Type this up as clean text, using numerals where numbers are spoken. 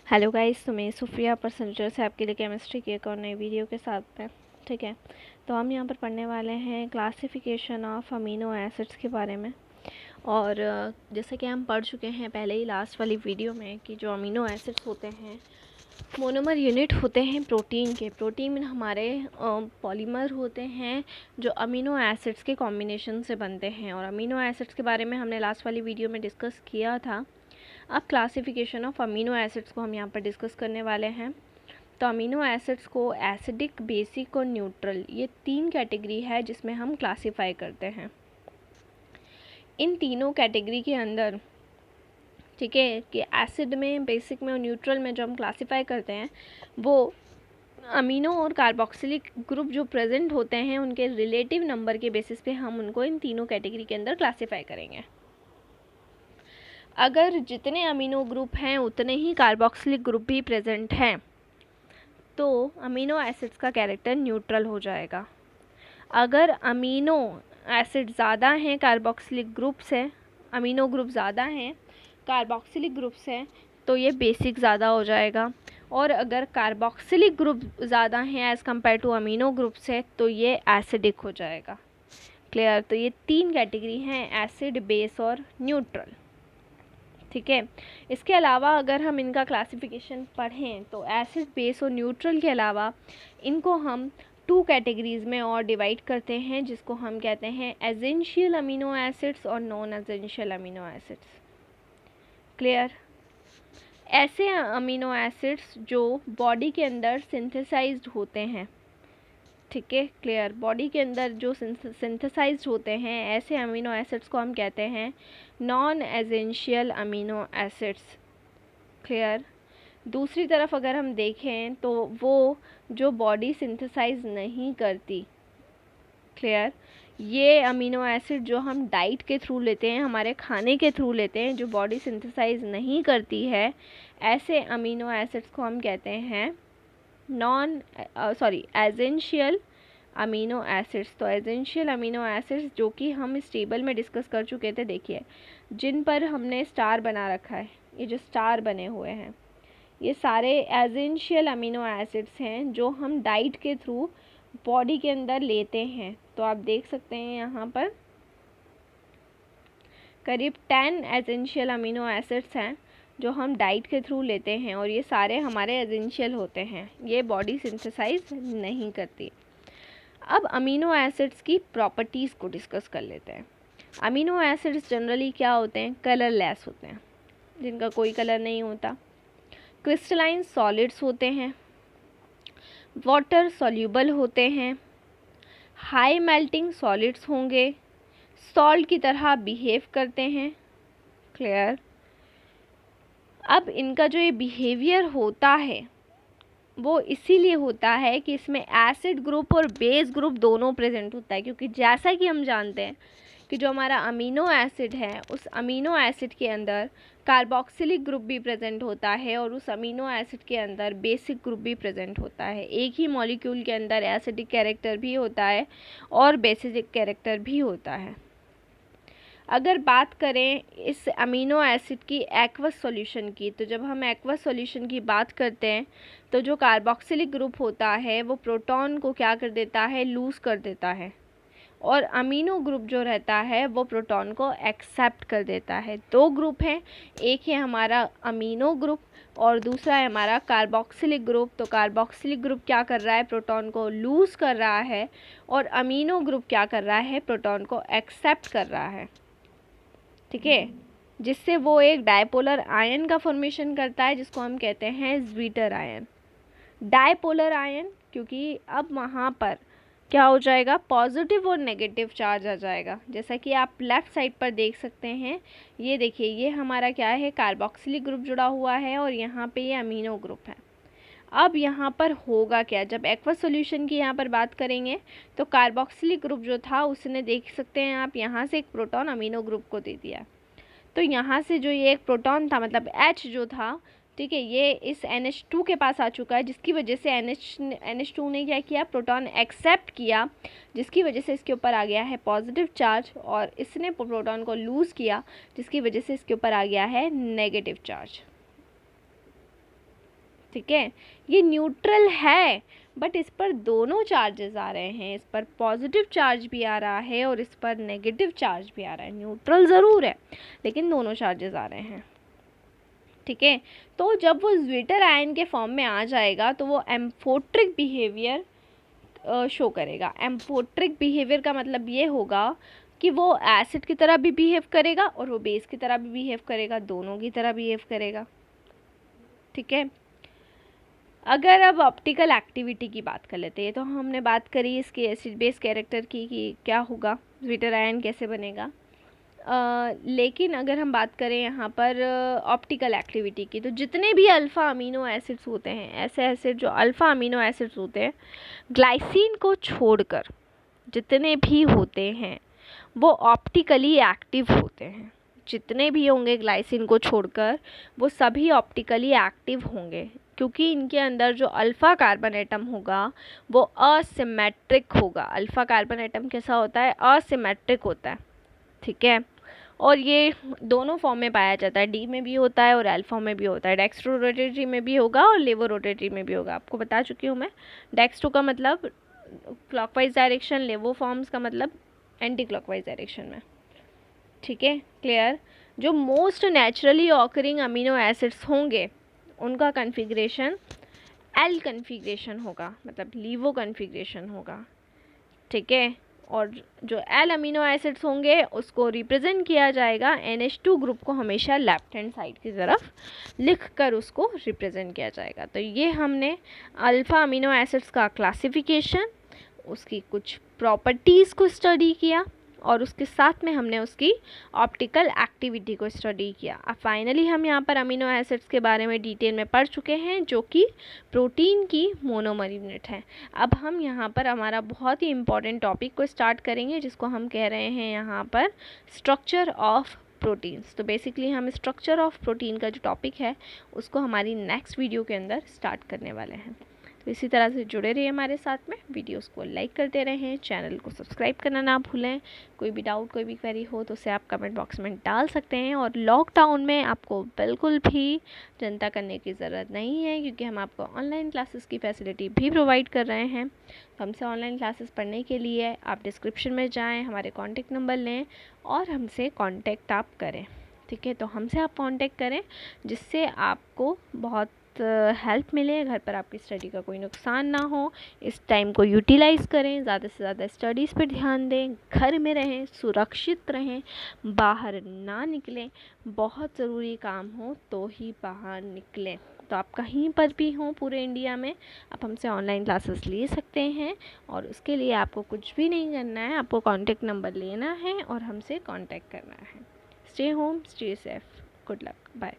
Hello guys, तो मैं Supriya percentage से आपके लिए केमिस्ट्री की एक और नई वीडियो के साथ में। ठीक है, तो हम यहाँ पर पढ़ने वाले हैं क्लासिफिकेशन ऑफ अमीनो एसिड्स के बारे में। और जैसे कि हम पढ़ चुके हैं पहले ही लास्ट वाली वीडियो में कि जो अमीनो एसिड्स होते हैं मोनोमर यूनिट होते हैं प्रोटीन के। प्रोटीन हमारे पॉलीमर होते हैं जो अमीनो एसिड्स के कॉम्बिनेशन से बनते हैं, और अमीनो एसिड्स के बारे में हमने लास्ट वाली वीडियो में डिस्कस किया था। अब क्लासिफिकेशन ऑफ अमीनो एसिड्स को हम यहाँ पर डिस्कस करने वाले हैं। तो अमीनो एसिड्स को एसिडिक, बेसिक और न्यूट्रल, ये 3 कैटेगरी है जिसमें हम क्लासिफाई करते हैं। इन तीनों कैटेगरी के अंदर ठीक है कि एसिड में, बेसिक में और न्यूट्रल में जो हम क्लासिफाई करते हैं वो अमीनो और कार्बोक्सिलिक ग्रुप जो प्रेजेंट होते हैं उनके रिलेटिव नंबर के बेसिस पे हम उनको इन तीनों कैटेगरी के अंदर क्लासिफाई करेंगे। अगर जितने अमीनो ग्रुप हैं उतने ही कार्बोक्सिलिक ग्रुप भी प्रेजेंट हैं तो अमीनो एसिड्स का कैरेक्टर न्यूट्रल हो जाएगा। अगर अमीनो एसिड ज़्यादा हैं कार्बोक्सिलिक ग्रुप से, अमीनो ग्रुप ज़्यादा हैं कार्बोक्सिलिक ग्रुप से, तो ये बेसिक ज़्यादा हो जाएगा। और अगर कार्बोक्सिलिक ग्रुप ज़्यादा हैं as compare to amino group से, तो ये एसिडिक हो जाएगा। क्लियर? तो ये 3 कैटेगरी हैं, एसिड, बेस और न्यूट्रल। ठीक है, इसके अलावा अगर हम इनका क्लासिफिकेशन पढ़ें तो एसिड, बेस और न्यूट्रल के अलावा इनको हम 2 कैटेगरीज में और डिवाइड करते हैं, जिसको हम कहते हैं एसेंशियल अमीनो एसिड्स और non essential amino acids. Clear? ऐसे अमीनो एसिड्स जो बॉडी के अंदर सिंथेसाइज्ड होते हैं, ठीक है, क्लियर, बॉडी के अंदर जो सिंथेसाइज्ड होते हैं ऐसे अमीनो एसिड्स को हम कहते हैं non essential amino acids. Clear? दूसरी तरफ अगर हम देखें तो वो जो बॉडी सिंथेसाइज नहीं करती, क्लियर, ये अमीनो एसिड जो हम डाइट के थ्रू लेते हैं, हमारे खाने के थ्रू लेते हैं, जो बॉडी सिंथेसाइज नहीं करती है, ऐसे अमीनो एसिड्स को हम कहते हैं एसेंशियल अमीनो एसिड्स। तो एसेंशियल अमीनो एसिड्स जो कि हम इस टेबल में डिस्कस कर चुके थे, देखिए जिन पर हमने स्टार बना रखा है, ये जो स्टार बने हुए हैं ये सारे एसेंशियल अमीनो एसिड्स हैं जो हम डाइट के थ्रू बॉडी के अंदर लेते हैं। तो आप देख सकते हैं यहाँ पर करीब 10 एसेंशियल अमीनो एसिड्स हैं जो हम डाइट के थ्रू लेते हैं, और ये सारे हमारे एसेंशियल होते हैं, ये बॉडी सिंथेसाइज नहीं करती। अब अमीनो एसिड्स की प्रॉपर्टीज़ को डिस्कस कर लेते हैं। अमीनो एसिड्स जनरली क्या होते हैं? कलरलेस होते हैं, जिनका कोई कलर नहीं होता। क्रिस्टलाइन सॉलिड्स होते हैं, वाटर सॉल्यूबल होते हैं, हाई मेल्टिंग सॉलिड्स होंगे, सॉल्ट की तरह बिहेव करते हैं। क्लियर? अब इनका जो ये बिहेवियर होता है वो इसीलिए होता है कि इसमें एसिड ग्रुप और बेस ग्रुप दोनों प्रेजेंट होता है, क्योंकि जैसा कि हम जानते हैं कि जो हमारा अमीनो एसिड है उस अमीनो एसिड के अंदर कार्बोक्सिलिक ग्रुप भी प्रेजेंट होता है और उस अमीनो एसिड के अंदर बेसिक ग्रुप भी प्रेजेंट होता है। एक ही मॉलिक्यूल के अंदर एसिडिक कैरेक्टर भी होता है और बेसिक कैरेक्टर भी होता है। अगर बात करें इस अमीनो एसिड की एक्वस सॉल्यूशन की, तो जब हम एक्वस सॉल्यूशन की बात करते हैं तो जो कार्बोक्सिलिक ग्रुप होता है वो प्रोटॉन को क्या कर देता है? लूज़ कर देता है, और अमीनो ग्रुप जो रहता है वो प्रोटॉन को एक्सेप्ट कर देता है। 2 ग्रुप हैं, एक है हमारा अमीनो ग्रुप और दूसरा है हमारा कार्बोक्सिलिक ग्रुप। तो कार्बोक्सिलिक ग्रुप क्या कर रहा है? प्रोटॉन को लूज़ कर रहा है, और अमीनो ग्रुप क्या कर रहा है? प्रोटॉन को एक्सेप्ट कर रहा है। ठीक है, जिससे वो एक डायपोलर आयन का फॉर्मेशन करता है जिसको हम कहते हैं ज्वीटर आयन। डायपोलर आयन क्योंकि अब वहाँ पर क्या हो जाएगा? पॉजिटिव और नेगेटिव चार्ज आ जाएगा। जैसा कि आप लेफ़्ट साइड पर देख सकते हैं, ये देखिए, ये हमारा क्या है? कार्बोक्सिलिक ग्रुप जुड़ा हुआ है और यहाँ पे ये अमीनो ग्रुप है। अब यहाँ पर होगा क्या? जब एक्वस सॉल्यूशन की यहाँ पर बात करेंगे तो कार्बोक्सिलिक ग्रुप जो था उसने, देख सकते हैं आप, यहाँ से एक प्रोटॉन अमीनो ग्रुप को दे दिया। तो यहाँ से जो ये एक प्रोटॉन था, मतलब H जो था, ठीक है, ये इस NH2 के पास आ चुका है, जिसकी वजह से NH2 ने क्या किया? प्रोटॉन एक्सेप्ट किया, जिसकी वजह से इसके ऊपर आ गया है पॉजिटिव चार्ज, और इसने प्रोटॉन को लूज़ किया जिसकी वजह से इसके ऊपर आ गया है नेगेटिव चार्ज। ठीक है, ये न्यूट्रल है बट इस पर दोनों चार्जेस आ रहे हैं, इस पर पॉजिटिव चार्ज भी आ रहा है और इस पर नेगेटिव चार्ज भी आ रहा है। न्यूट्रल ज़रूर है लेकिन दोनों चार्जेस आ रहे हैं, ठीक है। तो जब वो ज्विटर आयन के फॉर्म में आ जाएगा तो वो एम्फोट्रिक बिहेवियर शो करेगा। एम्फोट्रिक बिहेवियर का मतलब ये होगा कि वो एसिड की तरह भी बिहेव करेगा और वो बेस की तरह भी बिहेव करेगा, दोनों की तरह बिहेव करेगा, ठीक है। अगर अब ऑप्टिकल एक्टिविटी की बात कर लेते हैं, तो हमने बात करी इसके एसिड बेस कैरेक्टर की कि क्या होगा, ज्विटर आयन कैसे बनेगा। लेकिन अगर हम बात करें यहाँ पर ऑप्टिकल एक्टिविटी की, तो जितने भी अल्फ़ा अमीनो एसिड्स होते हैं, ऐसे एसिड जो अल्फ़ा अमीनो एसिड्स होते हैं, ग्लाइसिन को छोड़कर जितने भी होते हैं वो ऑप्टिकली एक्टिव होते हैं। जितने भी होंगे ग्लाइसिन को छोड़कर वो सभी ऑप्टिकली एक्टिव होंगे, क्योंकि इनके अंदर जो अल्फ़ा कार्बन एटम होगा वो असिमेट्रिक होगा। अल्फ़ा कार्बन एटम कैसा होता है, असिमेट्रिक होता है, ठीक है। और ये दोनों फॉर्म में पाया जाता है, डी में भी होता है और एल फॉर्म में भी होता है। डेक्स्ट्रो रोटेटरी में भी होगा और लेवो रोटेटरी में भी होगा, आपको बता चुकी हूँ मैं। डेक्स्ट्रो का मतलब क्लॉकवाइज डायरेक्शन, लेवो फॉर्म्स का मतलब एंटी क्लॉकवाइज डायरेक्शन में, ठीक है, क्लियर। जो most naturally occurring amino acids होंगे उनका कन्फिग्रेशन एल कन्फिग्रेशन होगा, मतलब लीवो कन्फिग्रेशन होगा, ठीक है। और जो एल अमीनो एसिड्स होंगे उसको रिप्रेजेंट किया जाएगा NH2 ग्रुप को हमेशा लेफ्ट हैंड साइड की तरफ लिखकर उसको रिप्रेजेंट किया जाएगा। तो ये हमने अल्फ़ा अमीनो एसिड्स का क्लासिफिकेशन, उसकी कुछ प्रॉपर्टीज़ को स्टडी किया और उसके साथ में हमने उसकी ऑप्टिकल एक्टिविटी को स्टडी किया। अब फाइनली हम यहाँ पर अमीनो एसिड्स के बारे में डिटेल में पढ़ चुके हैं, जो कि प्रोटीन की मोनोमर यूनिट है। अब हम यहाँ पर हमारा बहुत ही इम्पॉर्टेंट टॉपिक को स्टार्ट करेंगे, जिसको हम कह रहे हैं यहाँ पर स्ट्रक्चर ऑफ प्रोटीन्स। तो बेसिकली हम स्ट्रक्चर ऑफ प्रोटीन का जो टॉपिक है उसको हमारी नेक्स्ट वीडियो के अंदर स्टार्ट करने वाले हैं। तो इसी तरह से जुड़े रहिए हमारे साथ में, वीडियोस को लाइक करते रहें, चैनल को सब्सक्राइब करना ना भूलें। कोई भी डाउट, कोई भी क्वेरी हो तो उसे आप कमेंट बॉक्स में डाल सकते हैं। और लॉकडाउन में आपको बिल्कुल भी चिंता करने की ज़रूरत नहीं है, क्योंकि हम आपको ऑनलाइन क्लासेस की फैसिलिटी भी प्रोवाइड कर रहे हैं। हमसे ऑनलाइन क्लासेस पढ़ने के लिए आप डिस्क्रिप्शन में जाएँ, हमारे कॉन्टेक्ट नंबर लें और हमसे कॉन्टेक्ट आप करें, ठीक है। तो हमसे आप कॉन्टेक्ट करें जिससे आपको बहुत हेल्प मिले, घर पर आपकी स्टडी का कोई नुकसान ना हो। इस टाइम को यूटिलाइज़ करें, ज़्यादा से ज़्यादा स्टडीज़ पर ध्यान दें, घर में रहें, सुरक्षित रहें, बाहर ना निकलें। बहुत ज़रूरी काम हो तो ही बाहर निकलें। तो आप कहीं पर भी हों पूरे इंडिया में, आप हमसे ऑनलाइन क्लासेस ले सकते हैं और उसके लिए आपको कुछ भी नहीं करना है, आपको कॉन्टेक्ट नंबर लेना है और हमसे कॉन्टेक्ट करना है। Stay home, stay safe, good luck, bye.